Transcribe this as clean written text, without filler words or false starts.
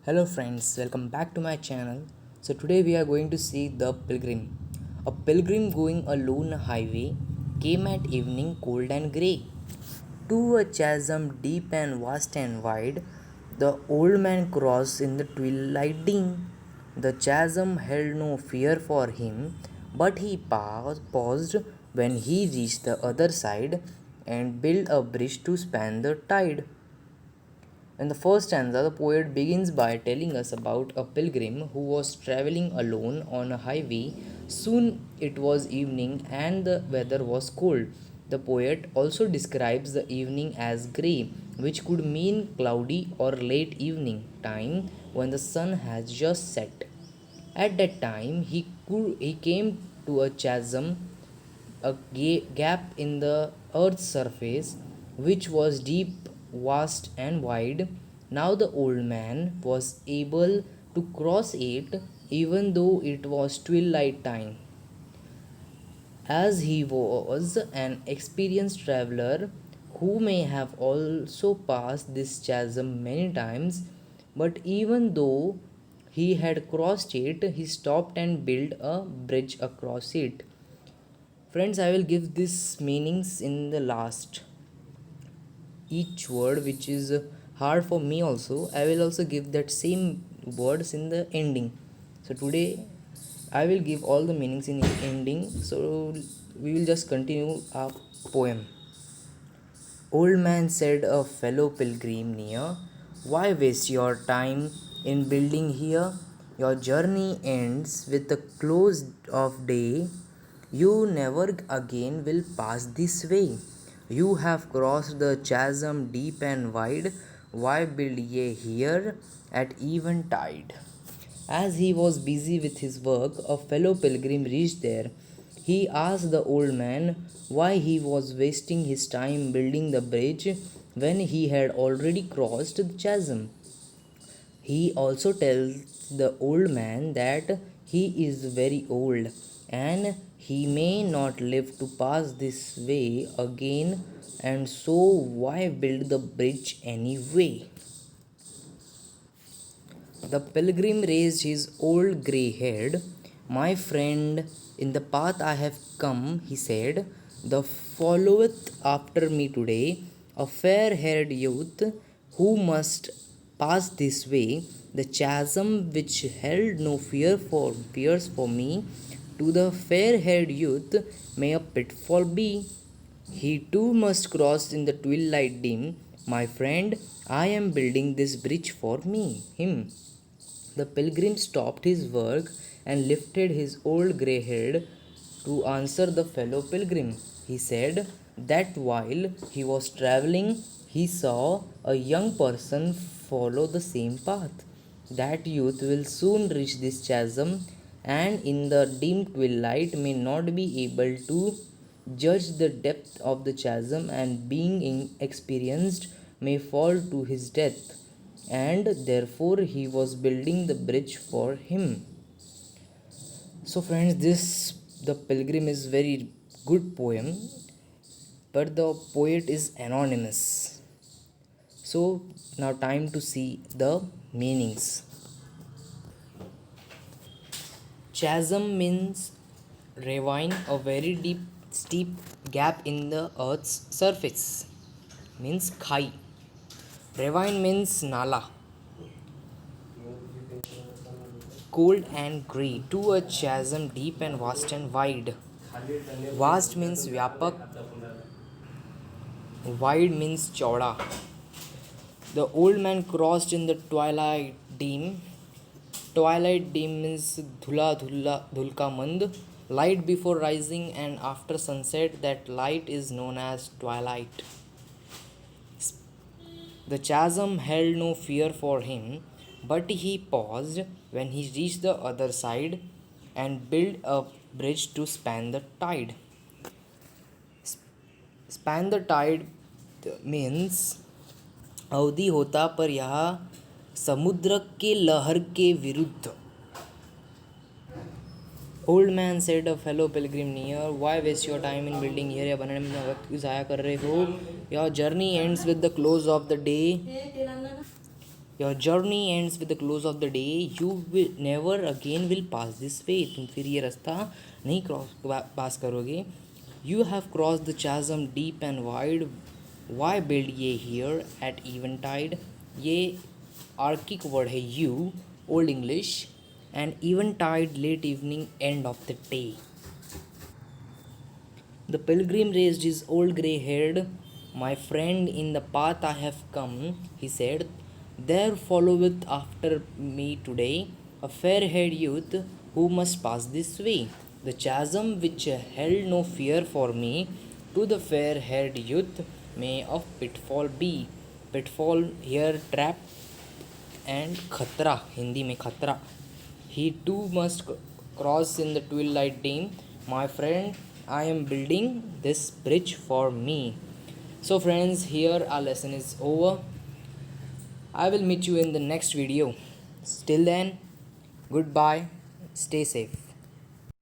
Hello friends, welcome back to my channel. So today we are going to see The Pilgrim. A pilgrim going alone a highway came at evening cold and grey. To a chasm deep and vast and wide, the old man crossed in the twilight dim. The chasm held no fear for him, but he paused when he reached the other side and built a bridge to span the tide. In the first stanza, the poet begins by telling us about a pilgrim who was traveling alone on a highway. Soon it was evening and the weather was cold. The poet also describes the evening as grey, which could mean cloudy or late evening time when the sun has just set. At that time, he came to a chasm, a gap in the earth's surface, which was deep, vast, and wide. Now the old man was able to cross it even though it was twilight time. As he was an experienced traveler who may have also passed this chasm many times, but even though he had crossed it, he stopped and built a bridge across it. Friends, I will give this meanings in the last. Each word which is hard for me also, I will also give that same words in the ending. So today I will give all the meanings in the ending. So we will just continue our poem. Old man, said a fellow pilgrim near, why waste your time in building here? Your journey ends with the close of day. You never again will pass this way. You have crossed the chasm deep and wide. Why build ye here at eventide? As he was busy with his work, a fellow pilgrim reached there. He asked the old man why he was wasting his time building the bridge when he had already crossed the chasm. He also tells the old man that he is very old and he may not live to pass this way again, and so why build the bridge anyway? The pilgrim raised his old grey head. My friend, in the path I have come, he said, there followeth after me today a fair haired youth who must pass this way. The chasm which held no fears for me, to the fair haired youth may a pitfall be. He too must cross in the twilight dim. My friend, I am building this bridge for him. The pilgrim stopped his work and lifted his old grey head to answer the fellow pilgrim. He said that while he was traveling, he saw a young person follow the same path. That youth will soon reach this chasm and in the dim twilight may not be able to judge the depth of the chasm, and being inexperienced may fall to his death, and therefore he was building the bridge for him. So friends, this The Pilgrim is very good poem, but the poet is anonymous. So now time to see the meanings. Chasm means ravine, a very deep steep gap in the earth's surface. Means khai. Ravine means nala. Cold and grey, to a chasm deep and vast and wide. Vast means vyapak, wide means chauda. The old man crossed in the twilight dim. Twilight dim means dhulka mand, light before rising and after sunset. That light is known as twilight. The chasm held no fear for him, but he paused when he reached the other side and built a bridge to span the tide. Span the tide means अवधि होता पर यह समुद्र के लहर के विरुद्ध. Old man said a fellow pilgrim near, why waste your time in building here? या बनने में वक्त क्यों ज़ाया कर रहे हो? Your journey ends with the close of the day. Your journey ends with the close of the day. You will never again will pass this way. तुम फिर ये रास्ता नहीं पास करोगे. You have crossed the chasm deep and wide. Why build ye here at eventide? ये archaic word है you, old English, and eventide late evening end of the day. The pilgrim raised his old grey head. My friend, in the path I have come, he said, there followeth after me today a fair haired youth who must pass this way. The chasm which held no fear for me, to the fair haired youth may of pitfall be. Pitfall here trap and khatra, Hindi में खतरा. He too must cross in the twilight dim. My friend, I am building this bridge for me. So friends, here our lesson is over. I will meet you in the next video. Till then, goodbye. Stay safe.